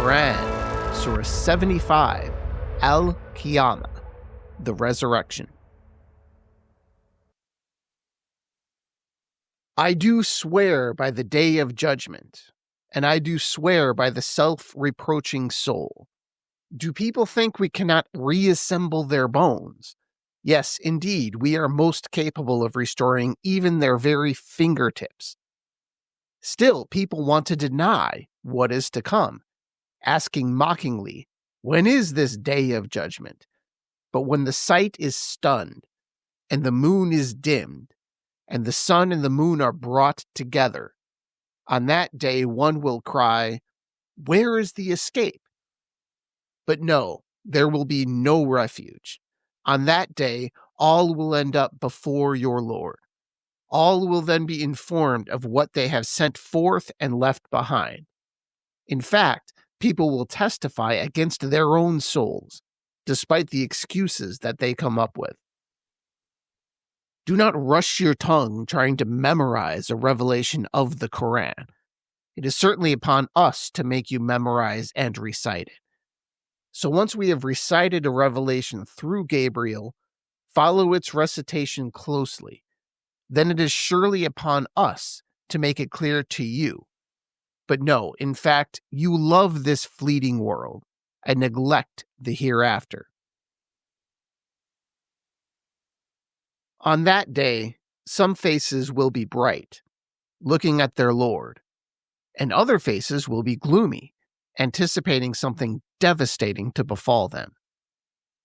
Quran, Surah 75, Al-Qiyamah, the resurrection. I do swear by the day of judgment, and I do swear by the self-reproaching soul. Do people think we cannot reassemble their bones? Yes, indeed, we are most capable of restoring even their very fingertips. Still, people want to deny what is to come, asking mockingly, when is this day of judgment? But when the sight is stunned, and the moon is dimmed, and the sun and the moon are brought together, on that day one will cry, where is the escape? But no, there will be no refuge. On that day, all will end up before your Lord. All will then be informed of what they have sent forth and left behind. In fact, people will testify against their own souls, despite the excuses that they come up with. Do not rush your tongue trying to memorize a revelation of the Quran. It is certainly upon us to make you memorize and recite it. So once we have recited a revelation through Gabriel, follow its recitation closely. Then it is surely upon us to make it clear to you. But no, in fact, you love this fleeting world and neglect the hereafter. On that day, some faces will be bright, looking at their Lord, and other faces will be gloomy, anticipating something devastating to befall them.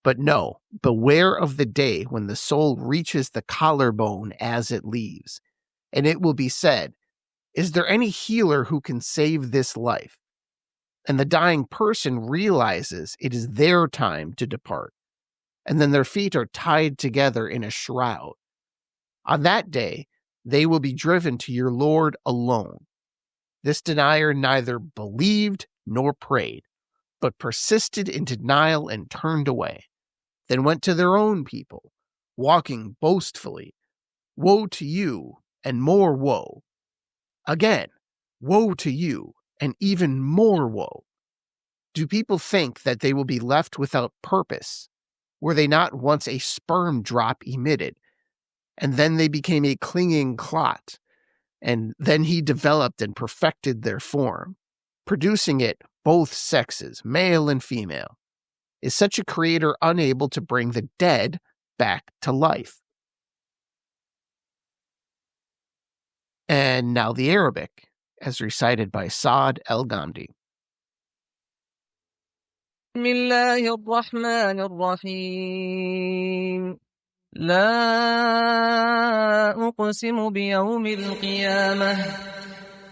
But no, beware of the day when the soul reaches the collarbone as it leaves, and it will be said, is there any healer who can save this life? And the dying person realizes it is their time to depart, and then their feet are tied together in a shroud. On that day, they will be driven to your Lord alone. This denier neither believed nor prayed, but persisted in denial and turned away, then went to their own people, walking boastfully. Woe to you, and more woe. Again, woe to you, and even more woe. Do people think that they will be left without purpose? Were they not once a sperm drop emitted, and then they became a clinging clot, and then he developed and perfected their form, producing it both sexes, male and female? Is such a creator unable to bring the dead back to life? And now the Arabic, as recited by Saad El-Ghamdi. بسم الله الرحمن الرحيم لا أقسم بيوم القيامة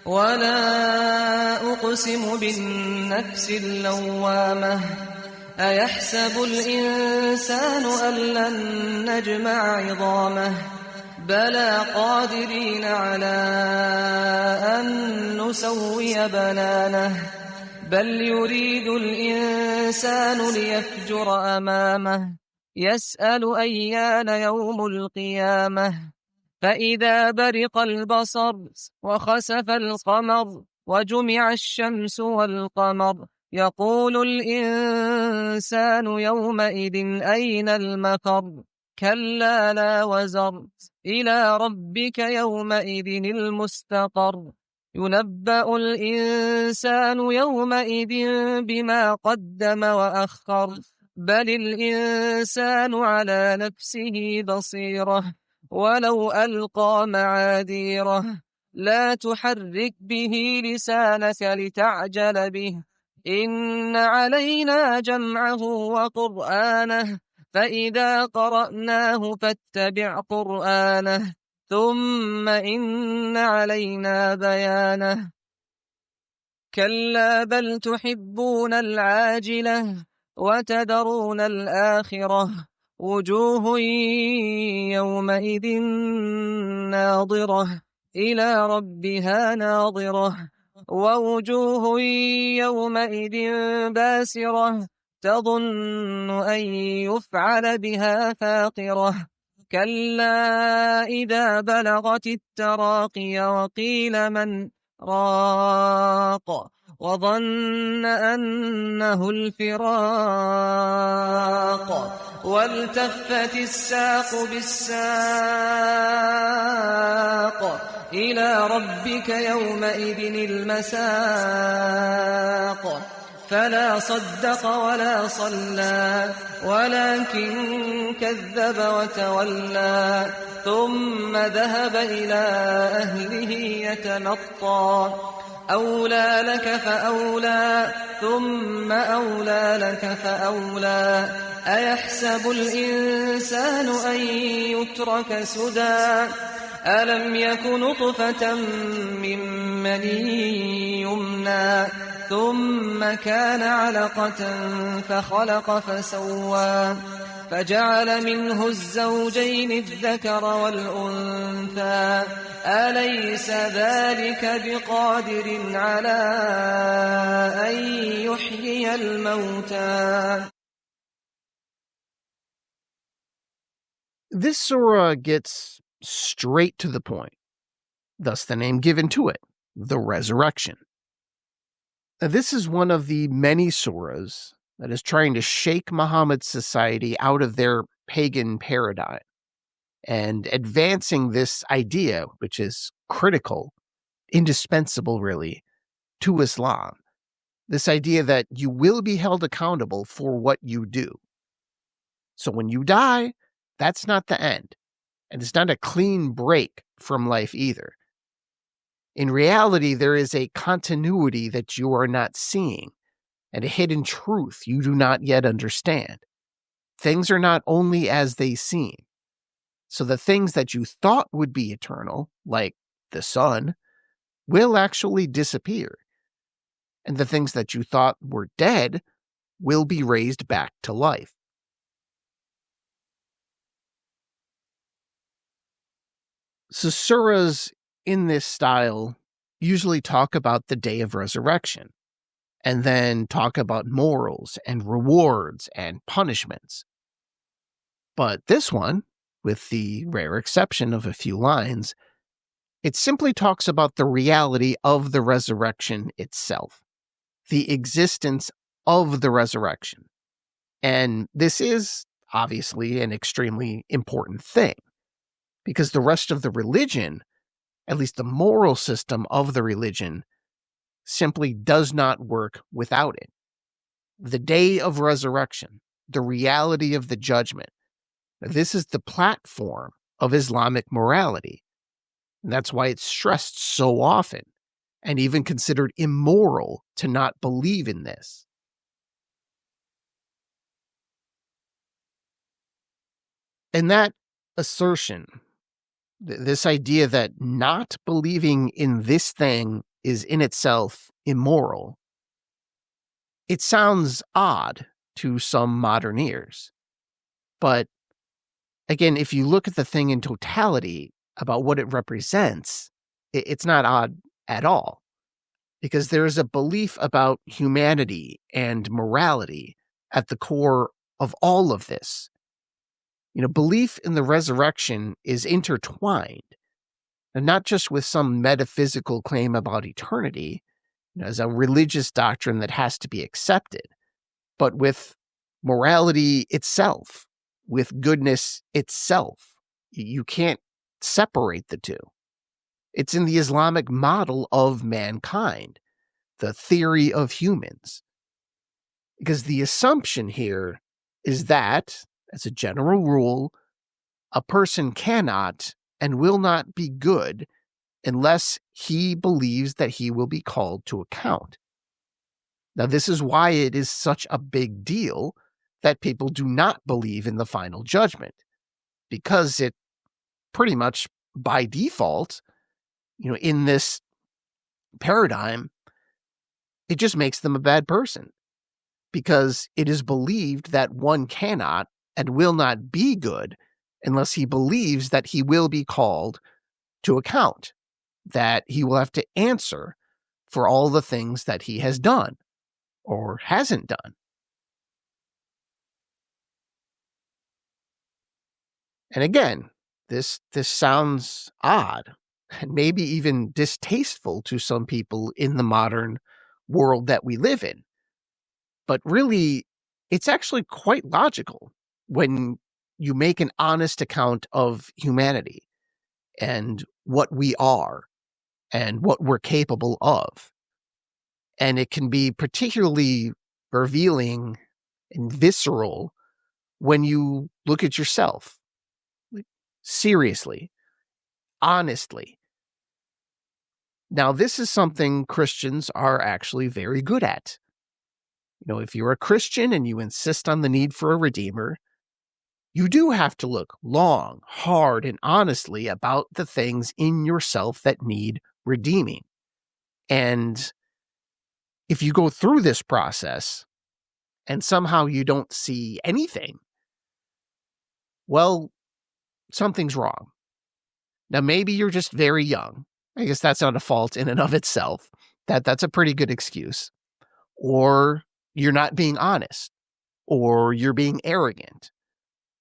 ولا أقسم بالنفس اللوامة أيحسب الإنسان أن لن نجمع عظامه بلى قادرين على أن نسوي بنانه بل يريد الإنسان ليفجر أمامه يسأل أيان يوم القيامة فإذا برق البصر وخسف القمر وجمع الشمس والقمر يقول الإنسان يومئذ أين المفر كلا لا وزر إلى ربك يومئذ المستقر ينبأ الإنسان يومئذ بما قدم وأخر بل الإنسان على نفسه بصيرة ولو ألقى معاذيره لا تحرك به لسانك لتعجل به إن علينا جمعه وقرآنه فإذا قرأناه فاتبع قرآنه ثم إن علينا بيانه كلا بل تحبون العاجلة وتذرون الآخرة وجوه يومئذ ناظرة إلى ربها ناظرة ووجوه يومئذ باسرة تظن أن يفعل بها فاقرة كلا إذا بلغت التراقي وقيل من راق وظن أنه الفراق والتفت الساق بالساق إلى ربك يومئذ المساق فلا صدق ولا صلى ولكن كذب وتولى ثم ذهب إلى أهله يتمطى أولى لك فأولى ثم أولى لك فأولى أيحسب الإنسان أن يترك سدى ألم يك نطفة من مني يمنى ثم كان علقة فخلق فسوى فجعل منه الزوجين الذكر والأنثى أليس ذلك بقادر على أن يحيي الموتى. This surah gets straight to the point, thus the name given to it, the resurrection. Now, this is one of the many surahs that is trying to shake Muhammad's society out of their pagan paradigm and advancing this idea, which is critical, indispensable really, to Islam. This idea that you will be held accountable for what you do. So when you die, that's not the end. And it's not a clean break from life either. In reality, there is a continuity that you are not seeing and a hidden truth you do not yet understand. Things are not only as they seem. So the things that you thought would be eternal, like the sun, will actually disappear. And the things that you thought were dead will be raised back to life. So surahs in this style usually talk about the day of resurrection, and then talk about morals and rewards and punishments. But this one, with the rare exception of a few lines, it simply talks about the reality of the resurrection itself, the existence of the resurrection. And this is obviously an extremely important thing, because the rest of the religion, at least the moral system of the religion, simply does not work without it. The day of resurrection, the reality of the judgment, this is the platform of Islamic morality. And that's why it's stressed so often, and even considered immoral to not believe in this. And that assertion, this idea that not believing in this thing is in itself immoral, it sounds odd to some modern ears. But again, if you look at the thing in totality about what it represents, it's not odd at all. Because there is a belief about humanity and morality at the core of all of this. Belief in the resurrection is intertwined, and not just with some metaphysical claim about eternity, as a religious doctrine that has to be accepted, but with morality itself, with goodness itself. You can't separate the two. It's in the Islamic model of mankind, the theory of humans. Because the assumption here is that, as a general rule, a person cannot and will not be good unless he believes that he will be called to account. Now, this is why it is such a big deal that people do not believe in the final judgment, because it pretty much by default, in this paradigm, it just makes them a bad person, because it is believed that one cannot and will not be good unless he believes that he will be called to account, that he will have to answer for all the things that he has done or hasn't done. And again, this sounds odd and maybe even distasteful to some people in the modern world that we live in. But really, it's actually quite logical when you make an honest account of humanity and what we are and what we're capable of. And it can be particularly revealing and visceral when you look at yourself, like, seriously, honestly. Now, this is something Christians are actually very good at. If you're a Christian and you insist on the need for a redeemer, you do have to look long, hard, and honestly about the things in yourself that need redeeming. And if you go through this process and somehow you don't see anything, well, something's wrong. Now, maybe you're just very young. I guess that's not a fault in and of itself. That's a pretty good excuse. Or you're not being honest, or you're being arrogant,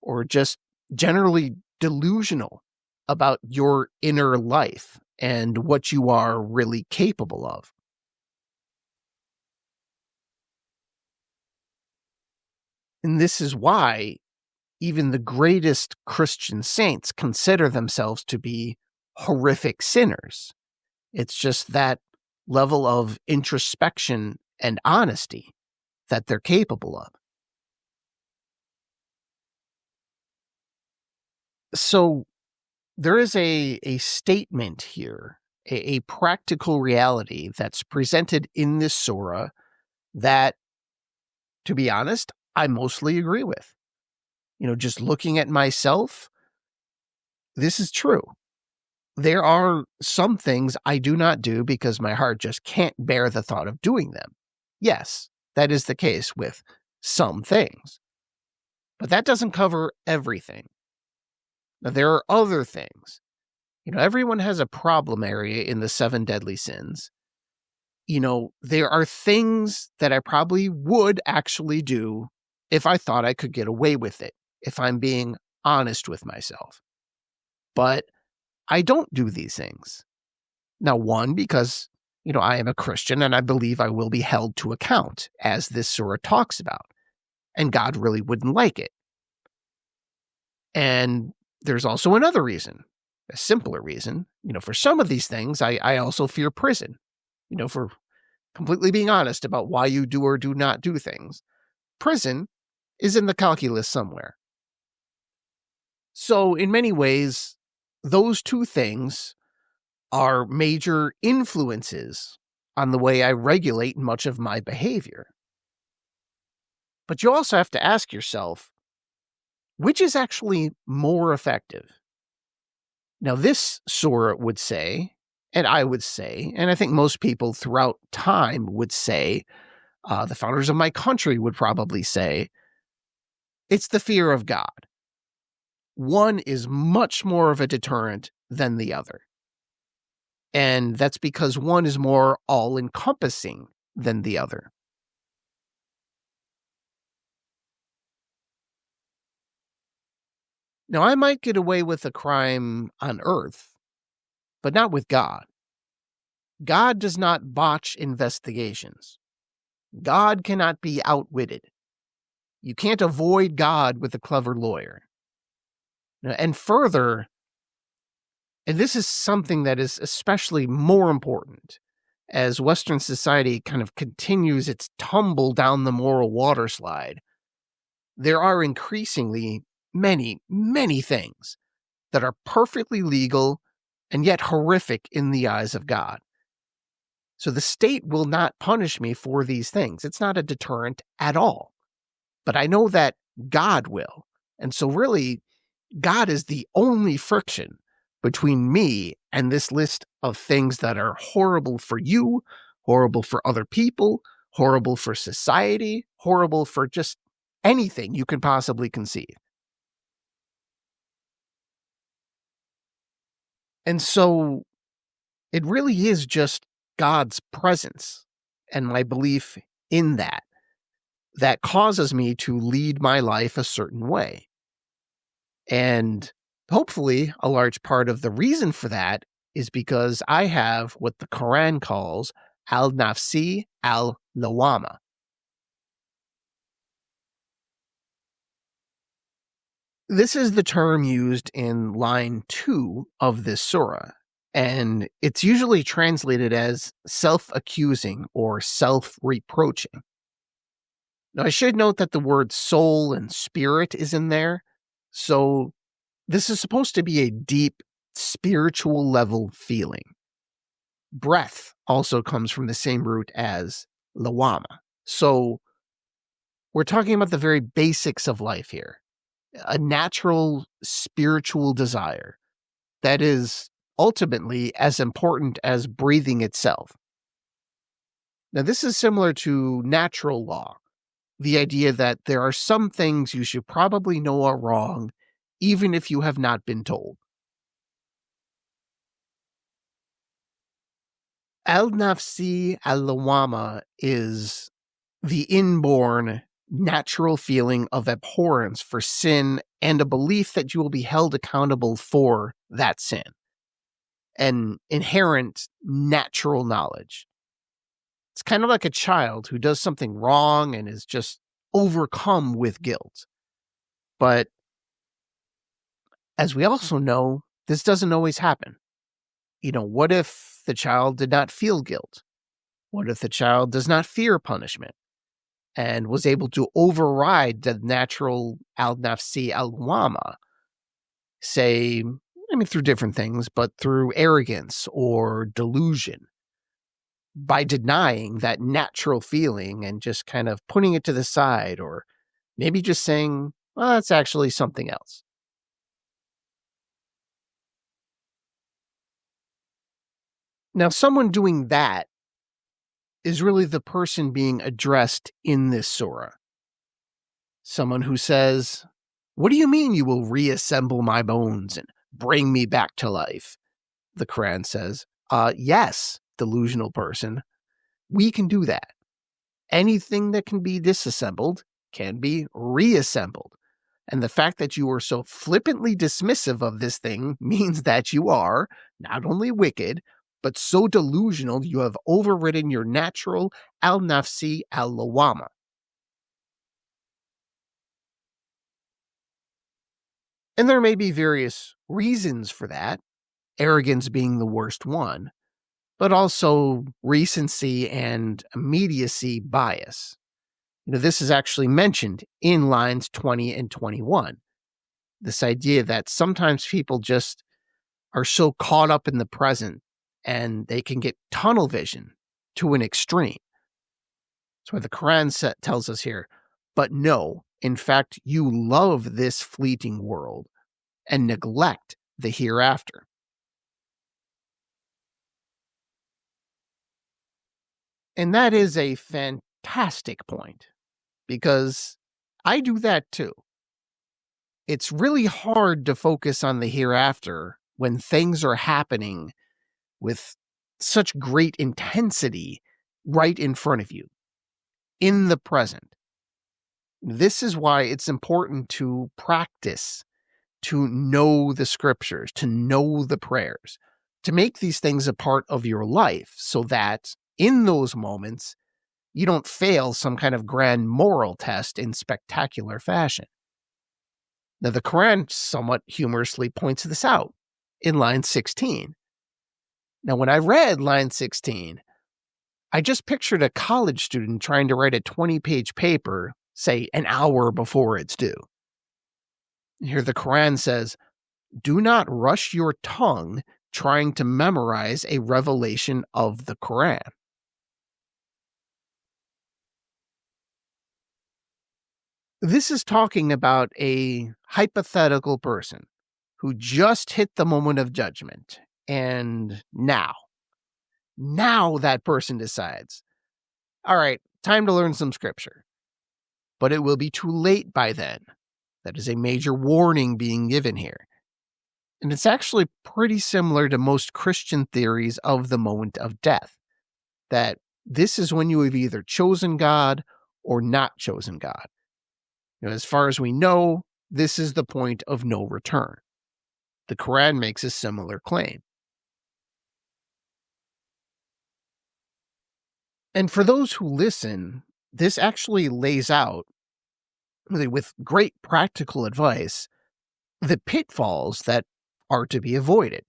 or just generally delusional about your inner life and what you are really capable of. And this is why even the greatest Christian saints consider themselves to be horrific sinners. It's just that level of introspection and honesty that they're capable of. So there is a statement here, a practical reality that's presented in this surah that, to be honest, I mostly agree with. Just looking at myself, this is true. There are some things I do not do because my heart just can't bear the thought of doing them. Yes, that is the case with some things. But that doesn't cover everything. Now, there are other things. Everyone has a problem area in the 7 deadly sins. There are things that I probably would actually do if I thought I could get away with it, if I'm being honest with myself. But I don't do these things. Now, one, because, I am a Christian and I believe I will be held to account, as this surah talks about, and God really wouldn't like it. And there's also another reason, a simpler reason. For some of these things, I also fear prison, for completely being honest about why you do or do not do things. Prison is in the calculus somewhere. So in many ways, those two things are major influences on the way I regulate much of my behavior. But you also have to ask yourself, which is actually more effective? Now, this surah would say, and I would say, and I think most people throughout time would say, the founders of my country would probably say, it's the fear of God. One is much more of a deterrent than the other. And that's because one is more all-encompassing than the other. Now, I might get away with a crime on earth, but not with God. God does not botch investigations. God cannot be outwitted. You can't avoid God with a clever lawyer. And further, and this is something that is especially more important as Western society kind of continues its tumble down the moral waterslide, there are increasingly many, many things that are perfectly legal and yet horrific in the eyes of God. So the state will not punish me for these things. It's not a deterrent at all. But I know that God will. And so really, God is the only friction between me and this list of things that are horrible for you, horrible for other people, horrible for society, horrible for just anything you can possibly conceive. And so it really is just God's presence and my belief in that causes me to lead my life a certain way. And hopefully a large part of the reason for that is because I have what the Quran calls al-nafsi al-lawama. This is the term used in line 2 of this surah, and it's usually translated as self-accusing or self-reproaching. Now, I should note that the word soul and spirit is in there, so this is supposed to be a deep, spiritual level feeling. Breath also comes from the same root as lawama. So we're talking about the very basics of life here. A natural spiritual desire that is ultimately as important as breathing itself. Now, this is similar to natural law, the idea that there are some things you should probably know are wrong, even if you have not been told. Al-Nafsi al-Lawama is the inborn, natural feeling of abhorrence for sin and a belief that you will be held accountable for that sin. An inherent, natural knowledge. It's kind of like a child who does something wrong and is just overcome with guilt. But as we also know, this doesn't always happen. What if the child did not feel guilt? What if the child does not fear punishment and was able to override the natural al-nafsi al-wama, say, through different things, but through arrogance or delusion, by denying that natural feeling and just kind of putting it to the side, or maybe just saying, well, that's actually something else. Now, someone doing that is really the person being addressed in this surah. Someone who says, what do you mean you will reassemble my bones and bring me back to life? The Quran says, yes, delusional person, we can do that. Anything that can be disassembled can be reassembled. And the fact that you are so flippantly dismissive of this thing means that you are not only wicked, but so delusional you have overridden your natural al-nafsi al-lawama. And there may be various reasons for that, arrogance being the worst one, but also recency and immediacy bias. This is actually mentioned in lines 20 and 21. This idea that sometimes people just are so caught up in the present and they can get tunnel vision to an extreme. That's why the Quran tells us here, but no, in fact, you love this fleeting world and neglect the hereafter. And that is a fantastic point, because I do that too. It's really hard to focus on the hereafter when things are happening with such great intensity right in front of you, in the present. This is why it's important to practice, to know the scriptures, to know the prayers, to make these things a part of your life so that in those moments, you don't fail some kind of grand moral test in spectacular fashion. Now, the Quran somewhat humorously points this out in line 16. Now, when I read line 16, I just pictured a college student trying to write a 20-page paper, say, an hour before it's due. Here the Quran says, do not rush your tongue trying to memorize a revelation of the Quran. This is talking about a hypothetical person who just hit the moment of judgment, and now that person decides, all right, time to learn some scripture. But it will be too late by then. That is a major warning being given here. And it's actually pretty similar to most Christian theories of the moment of death, that this is when you have either chosen God or not chosen God. As far as we know, this is the point of no return. The Quran makes a similar claim. And for those who listen, this actually lays out, really with great practical advice, the pitfalls that are to be avoided.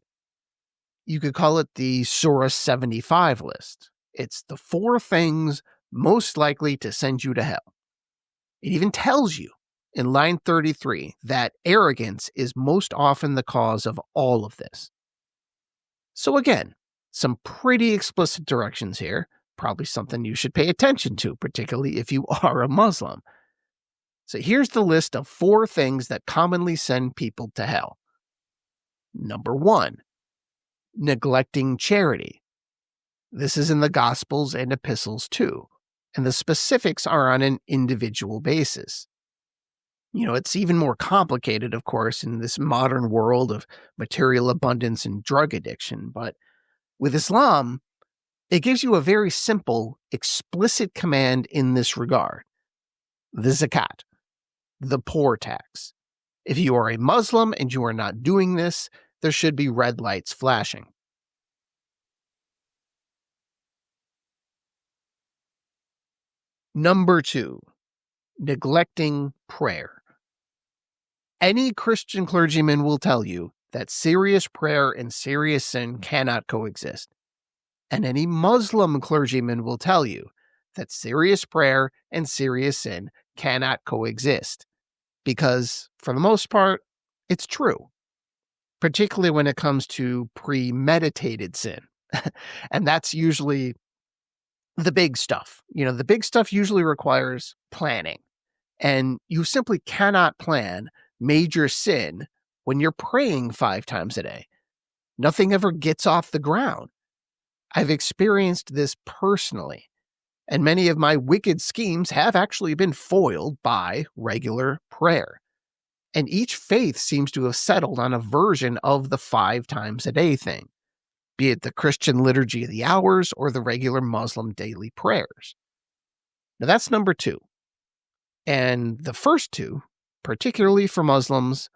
You could call it the Surah 75 list. It's the 4 things most likely to send you to hell. It even tells you in line 33 that arrogance is most often the cause of all of this. So again, some pretty explicit directions here, probably something you should pay attention to, particularly if you are a Muslim. So here's the list of 4 things that commonly send people to hell. Number 1, neglecting charity. This is in the Gospels and Epistles too, and the specifics are on an individual basis. It's even more complicated, of course, in this modern world of material abundance and drug addiction, but with Islam, it gives you a very simple, explicit command in this regard. The zakat, the poor tax. If you are a Muslim and you are not doing this, there should be red lights flashing. Number 2, neglecting prayer. Any Christian clergyman will tell you that serious prayer and serious sin cannot coexist. And any Muslim clergyman will tell you that serious prayer and serious sin cannot coexist. Because, for the most part, it's true. Particularly when it comes to premeditated sin. And that's usually the big stuff. The big stuff usually requires planning. And you simply cannot plan major sin when you're praying 5 times a day. Nothing ever gets off the ground. I've experienced this personally, and many of my wicked schemes have actually been foiled by regular prayer. And each faith seems to have settled on a version of the 5 times a day thing, be it the Christian liturgy of the hours or the regular Muslim daily prayers. Now that's number 2. And the first 2, particularly for Muslims,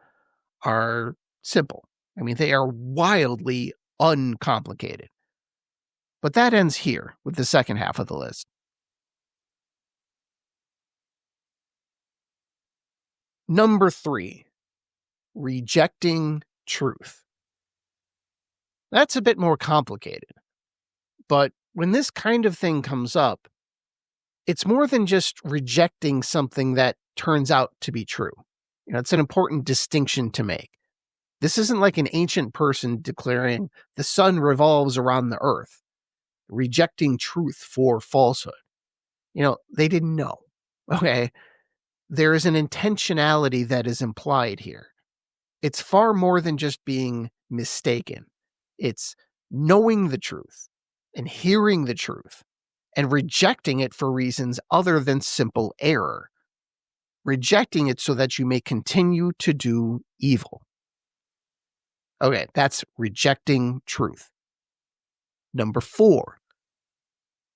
are simple. They are wildly uncomplicated. But that ends here with the second half of the list. Number 3, rejecting truth. That's a bit more complicated. But when this kind of thing comes up, it's more than just rejecting something that turns out to be true. It's an important distinction to make. This isn't like an ancient person declaring the sun revolves around the earth, rejecting truth for falsehood. They didn't know. Okay? There is an intentionality that is implied here. It's far more than just being mistaken. It's knowing the truth and hearing the truth and rejecting it for reasons other than simple error. Rejecting it so that you may continue to do evil. Okay, that's rejecting truth. Number 4,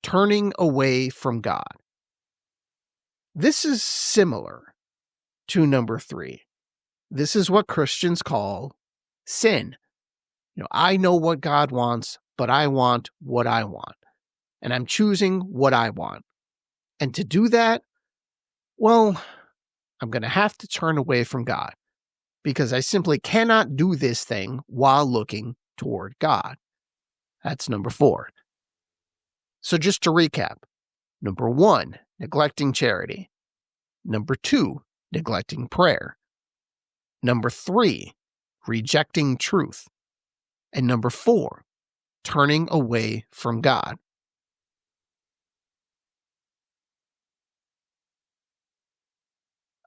turning away from God. This is similar to number 3. This is what Christians call sin. I know what God wants, but I want what I want. And I'm choosing what I want. And to do that, well, I'm going to have to turn away from God because I simply cannot do this thing while looking toward God. That's number 4. So just to recap, number 1, neglecting charity. Number 2, neglecting prayer. Number 3, rejecting truth. And number 4, turning away from God.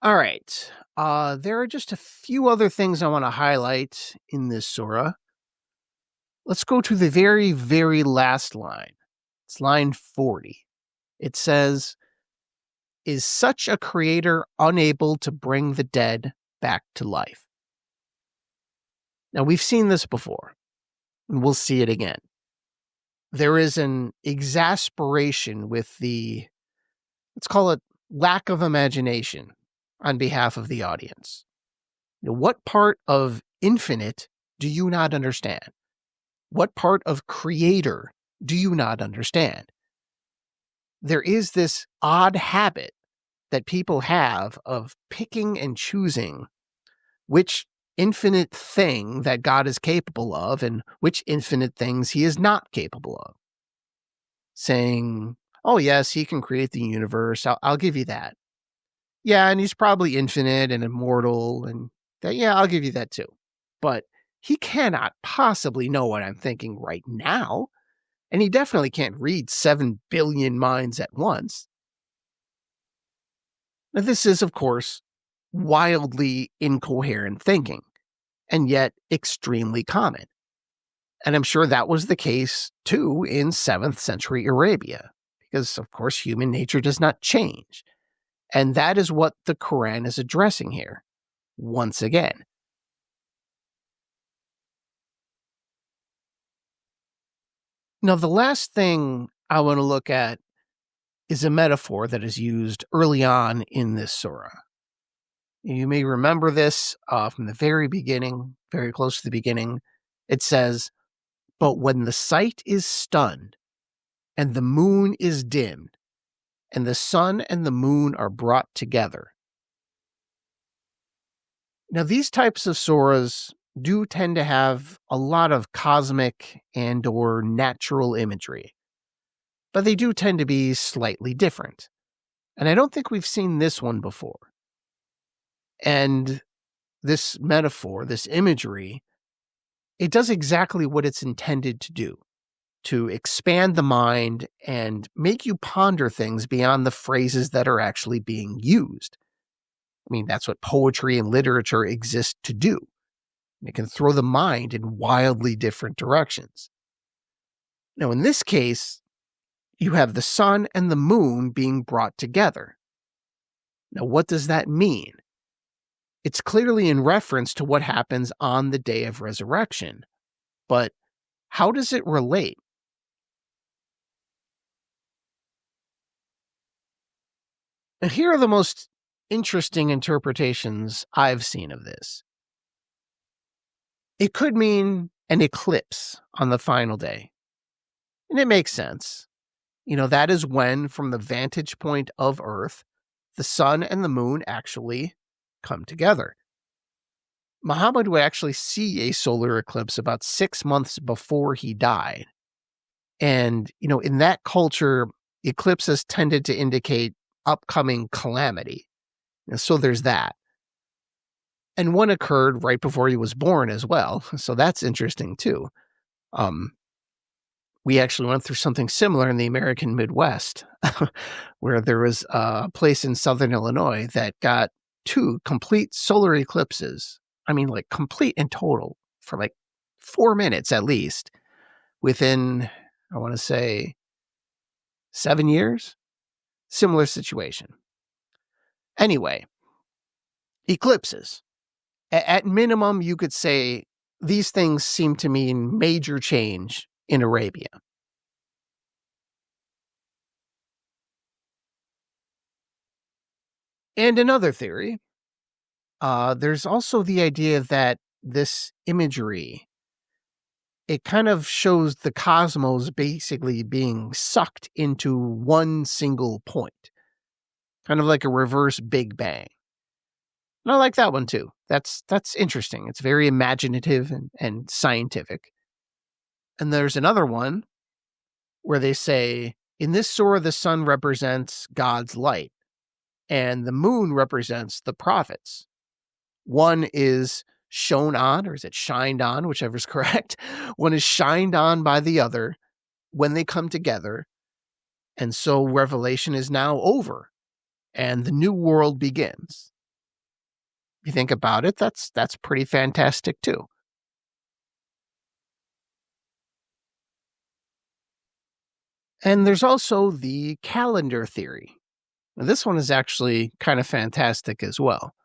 All right. There are just a few other things I want to highlight in this surah. Let's go to the very, very last line. It's line 40. It says, "Is such a creator unable to bring the dead back to life?" Now, we've seen this before, and we'll see it again. There is an exasperation with the, let's call it, lack of imagination on behalf of the audience. What part of infinite do you not understand? What part of creator do you not understand? there is this odd habit that people have of picking and choosing which infinite thing that God is capable of and which infinite things he is not capable of. Saying, oh, yes, he can create the universe. I'll give you that. Yeah, and he's probably infinite and immortal, and that, yeah, I'll give you that too. But he cannot possibly know what I'm thinking right now, and he definitely can't read 7 billion minds at once. Now, this is, of course, wildly incoherent thinking, and yet extremely common. And I'm sure that was the case, too, in 7th century Arabia, because, of course, human nature does not change. And that is what the Quran is addressing here, once again. Now, the last thing I want to look at is a metaphor that is used early on in this surah. You may remember this from the very beginning, very close to the beginning. It says, "But when the sight is stunned, and the moon is dimmed, and the sun and the moon are brought together." Now, these types of surahs do tend to have a lot of cosmic and or natural imagery, but they do tend to be slightly different. And I don't think we've seen this one before. And this metaphor, this imagery, it does exactly what it's intended to do, to expand the mind and make you ponder things beyond the phrases that are actually being used. I mean, that's what poetry and literature exist to do. It can throw the mind in wildly different directions. Now, in this case, you have the sun and the moon being brought together. Now, what does that mean? It's clearly in reference to what happens on the day of resurrection, but how does it relate? And here are the most interesting interpretations I've seen of this. It could mean an eclipse on the final day. And it makes sense. That is when, from the vantage point of Earth, the sun and the moon actually come together. Muhammad would actually see a solar eclipse about 6 months before he died. And, in that culture, eclipses tended to indicate upcoming calamity. So there's that. And one occurred right before he was born as well. So that's interesting too. We actually went through something similar in the American Midwest, where there was a place in southern Illinois that got 2 complete solar eclipses. I mean, like complete and total for like 4 minutes at least within, I want to say, 7 years. Similar situation. Anyway, eclipses. At minimum, you could say these things seem to mean major change in Arabia. And another theory, there's also the idea that this imagery, it kind of shows the cosmos basically being sucked into one single point, kind of like a reverse Big Bang. And I like that one too. That's interesting. It's very imaginative and scientific. And there's another one where they say, in this surah, the sun represents God's light, and the moon represents the prophets. One is shone on, or is it shined on, whichever's correct. One is shined on by the other when they come together. And so Revelation is now over, and the new world begins. If you think about it, that's pretty fantastic too. And there's also the calendar theory. Now, this one is actually kind of fantastic as well.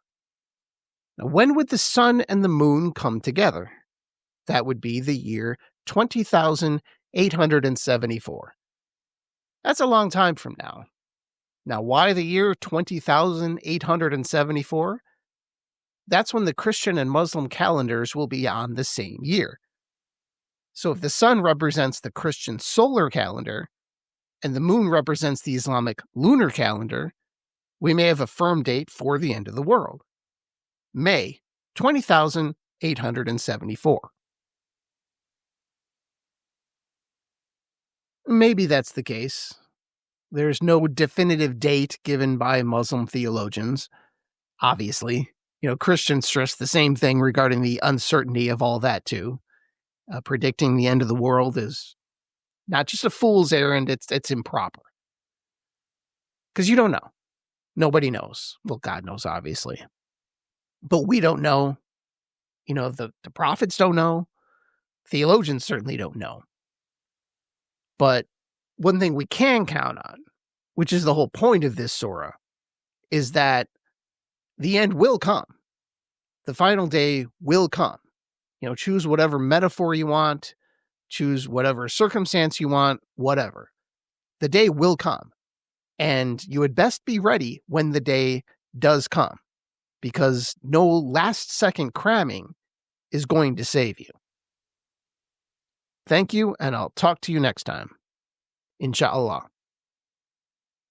Now, when would the sun and the moon come together? That would be the year 20,874. That's a long time from now. Now, why the year 20,874? That's when the Christian and Muslim calendars will be on the same year. So if the sun represents the Christian solar calendar, and the moon represents the Islamic lunar calendar, we may have a firm date for the end of the world. May 20,874. Maybe that's the case. There's no definitive date given by Muslim theologians. Obviously, Christians stress the same thing regarding the uncertainty of all that too. Predicting the end of the world is not just a fool's errand, it's improper. Because you don't know. Nobody knows. Well, God knows, obviously. But we don't know. The prophets don't know. Theologians certainly don't know. But one thing we can count on, which is the whole point of this surah, is that the end will come. The final day will come. Choose whatever metaphor you want, choose whatever circumstance you want, whatever. The day will come. And you had best be ready when the day does come, because no last-second cramming is going to save you. Thank you, and I'll talk to you next time. Inshallah.